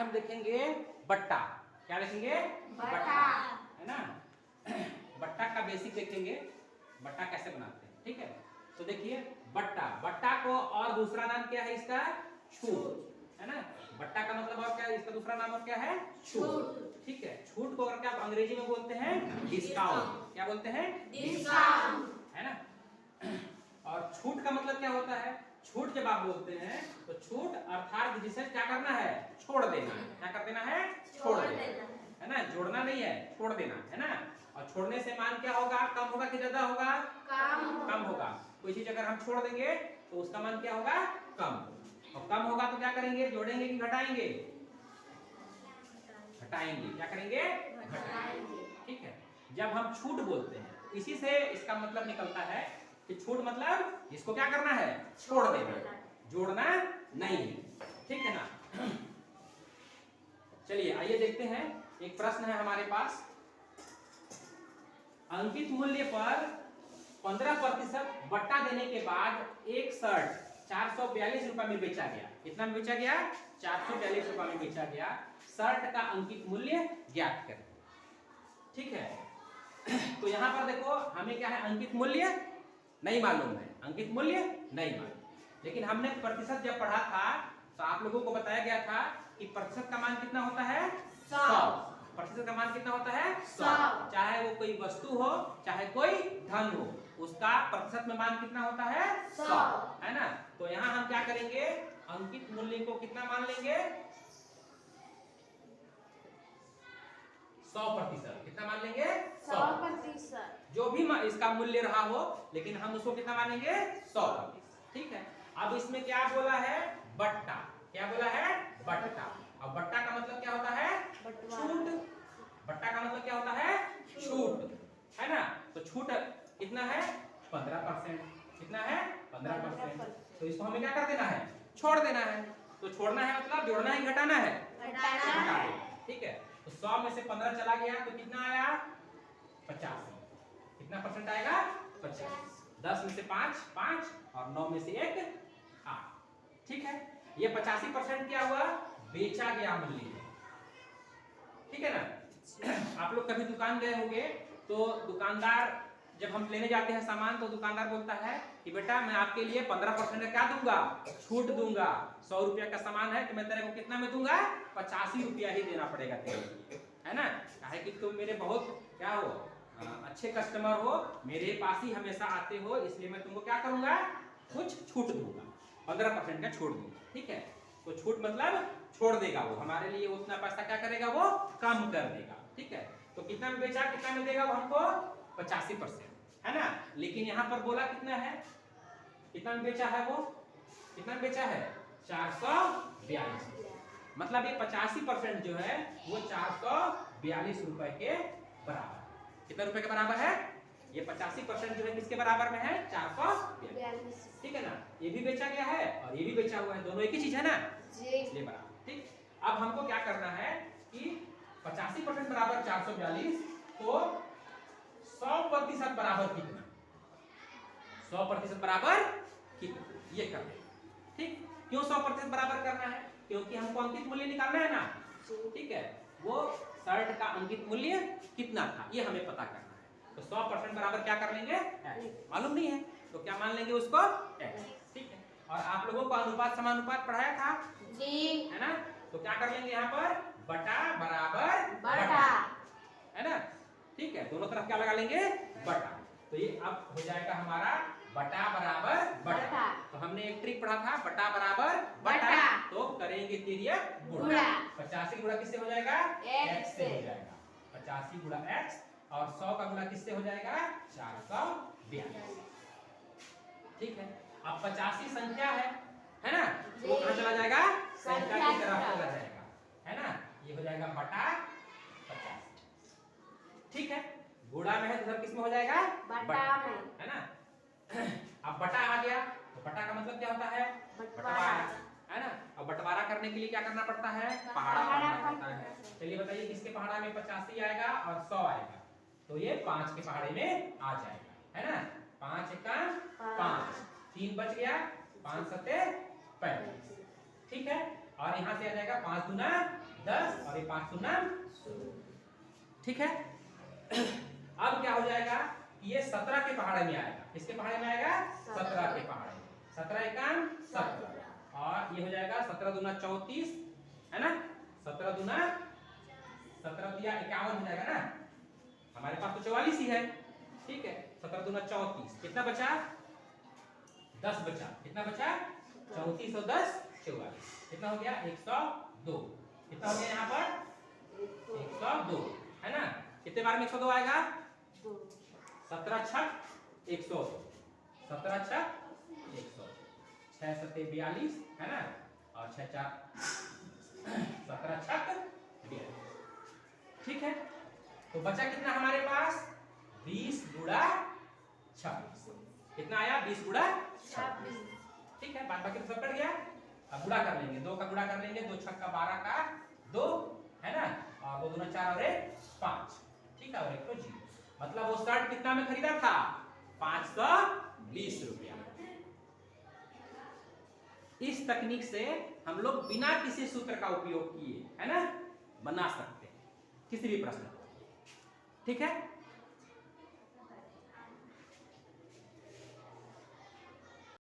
हम देखेंगे बट्टा। क्या देखेंगे? बट्टा, है ना। बट्टा का बेसिक देखेंगे, बट्टा कैसे बनाते हैं। ठीक है, तो देखिए बट्टा, बट्टा को और दूसरा नाम क्या है इसका? छूट, है ना। बट्टा का मतलब और क्या है? इसका दूसरा नाम और क्या है? छूट। ठीक है, छूट को अगर क्या आप अंग्रेजी में बोलते हैं? डिस्काउंट। क्या बोलते हैं? डिस्काउंट, है ना। और छूट का मतलब क्या होता है? छूट जब आप बोलते हैं तो छूट अर्थात जिसे क्या करना है? छोड़ देना है। क्या कर देना है? छोड़ देना है ना। जोड़ना नहीं है, छोड़ देना है ना। और छोड़ने से मान क्या होगा? कम होगा कि ज्यादा होगा? कम होगा। कोई चीज अगर हम छोड़ देंगे तो उसका मान क्या होगा? कम। और कम होगा तो क्या करेंगे? जोड़ेंगे कि घटाएंगे? घटाएंगे। क्या करेंगे? घटाएंगे। ठीक है, जब हम छूट बोलते हैं इसी से इसका मतलब निकलता है कि छूट मतलब इसको क्या करना है? छोड़ देना, जोड़ना नहीं। ठीक है ना। चलिए आइए देखते हैं, एक प्रश्न है हमारे पास। अंकित मूल्य पर 15% बट्टा देने के बाद एक शर्ट 442 रुपए में बेचा गया। कितना में बेचा गया? 442 रुपए में बेचा गया। शर्ट का अंकित मूल्य ज्ञात करें। ठीक है, तो यहां पर देखो हमें क्या है? अंकित मूल्य नहीं मालूम है, अंकित मूल्य नहीं मालूम। लेकिन हमने प्रतिशत जब पढ़ा था तो आप लोगों को बताया गया था कि प्रतिशत का मान कितना होता है? 100। प्रतिशत का मान कितना होता है? 100। चाहे वो कोई वस्तु हो चाहे कोई धन हो, उसका प्रतिशत में मान कितना होता है? 100, है ना। तो यहाँ हम क्या करेंगे? अंकित मूल्य को कितना मान लेंगे? 100%। कितना मान लेंगे? 100%। जो भी इसका मूल्य रहा हो, लेकिन हम उसको कितना मानेंगे? 100%। ठीक है, अब इसमें क्या बोला है? बट्टा। क्या बोला है? बट्टा। अब बट्टा का मतलब क्या होता है? छूट। बट्टा का मतलब क्या होता है? छूट, है ना। तो छूट कितना है? 15%। कितना है? 15%। तो इसको हमें क्या कर देना है? छोड़ देना है। तो छोड़ना है मतलब जोड़ना है, घटाना है? घटाना है। ठीक है, तो 100 में से 15 चला गया तो कितना आया? 85। कितना परसेंट आएगा? 50। 10 में से 5 5 और 9 में से 1 8। ठीक है, ये 85% क्या हुआ? बेचा गया मूल्य। ठीक है ना। आप लोग कभी दुकान गए होंगे तो दुकानदार जब हम लेने जाते हैं सामान तो दुकानदार बोलता है कि बेटा मैं आपके लिए 15% का क्या दूंगा? छूट दूंगा। 100 रुपया का सामान है तो मैं तेरे को कितना में दूंगा? 85 रुपया ही देना पड़ेगा तेरे लिए, है ना। काहे कि तुम मेरे बहुत क्या हो? अच्छे कस्टमर हो, मेरे पास ही हमेशा आते हो, इसलिए मैं तुमको क्या करूंगा? कुछ छूट दूंगा, 15% का छोड़ दूंगा। ठीक है, तो छूट मतलब छोड़ देगा वो हमारे लिए, उतना पैसा क्या करेगा? वो कम कर देगा। ठीक है, तो कितना में बेचा, कितना में देगा वो हमको? 85%, है ना। लेकिन यहाँ पर बोला कितना है? कितना में बेचा है वो? कितना में बेचा है? 442। मतलब ये 85% जो है वो 442 रुपए के बराबर। कितना रुपए के बराबर है? ये 85% जो है किसके बराबर में है? 442। ठीक है ना। ये भी बेचा गया है और ये भी बेचा हुआ है, दोनों एक ही चीज है ना, इसलिए बराबर। ठीक, अब हमको क्या करना है कि 85% बराबर 442, तो 100% बराबर कितना? 100% बराबर कितना? ये करना है। ठीक, क्यों 100% बराबर करना है? क्योंकि हमको अंकित मूल्य निकालना है ना। ठीक है, वो शर्ट का अंकित मूल्य कितना था ये हमें पता करना है। तो 100% बराबर क्या कर लेंगे? x। मालूम नहीं है तो क्या मान लेंगे उसको? x। ठीक है, और आप लोगों को अनुपात समानुपात पढ़ाया था जी, है ना। तो क्या कर लेंगे यहाँ पर? बटा बराबर बटा, है ना। ठीक है, दोनों तरफ क्या लगा लेंगे? बटा। तो ये अब हो जाएगा हमारा बटा बराबर बटा। तो हमने एक ट्रिक पढ़ा था, बटा बराबर बटा। तो करेंगे तिर्यक गुणा। 85 गुणा किससे हो जाएगा? x से हो जाएगा। 85 गुणा x और 100 का गुणा किससे हो जाएगा? 442। ठीक है, अब 85 संख्या है ना, वो कहां चला जाएगा? संख्या की तरफ चला जाएगा, है ना। ये हो जाएगा बटा 85। ठीक है, गुणा में है तो किस में हो जाएगा? बटा में, है ना। अब बटा आ गया तो बटा का मतलब क्या होता है? बंटवारा, है ना। अब बंटवारा करने के लिए क्या करना पड़ता है? पहाड़ा करना पड़ता है। चलिए बताइए किसके पहाड़ा में 85 आएगा और 100 आएगा? तो ये 5 के पहाड़े में आ जाएगा, है ना। 5 एका 5, 3 बच गया, 5 सत्ते 35। ठीक है, और यहाँ से आ जाएगा 5 दूना 10 और ये 5 दूना 16। ठीक है। अब क्या हो जाएगा कि ये 17 के पहाड़े में आएगा। किसके पहाड़े में आएगा? 17 के पहाड़े में। 17 एकाम 17 और ये हो जाएगा 17 दूना 34 है ना। 17 दूना 17 दिया 51 हो जाएगा ना। हमारे पास तो 44 ही है। ठीक है। 17 दूना 34 कितना बचा? 10 बचा। कितना बचा? 34 और 10 44 कितना हो गया? 102। कितना हो गया यहाँ पर? 102 है ना। कितने बार में 102 आएगा? 17 छक 100 17 छक 100 6 सत्ते 42 है ना और 6 4 17 छक 42। ठीक है। तो बचा कितना हमारे पास? 20 गुणा 26। कितना आया? 20 गुणा 26। ठीक है। बाकी तो सब कट गया। अब गुणा कर लेंगे। 2 का गुणा कर लेंगे। 2 छक्का 12 का 2 है ना और 2 दूना 4 और 1 5। ठीक है। और 1 तो 0 मतलब वो शर्ट कितना में खरीदा था? 520 रुपया। इस तकनीक से हम लोग बिना किसी सूत्र का उपयोग किए है ना बना सकते हैं किसी भी प्रश्न। ठीक है।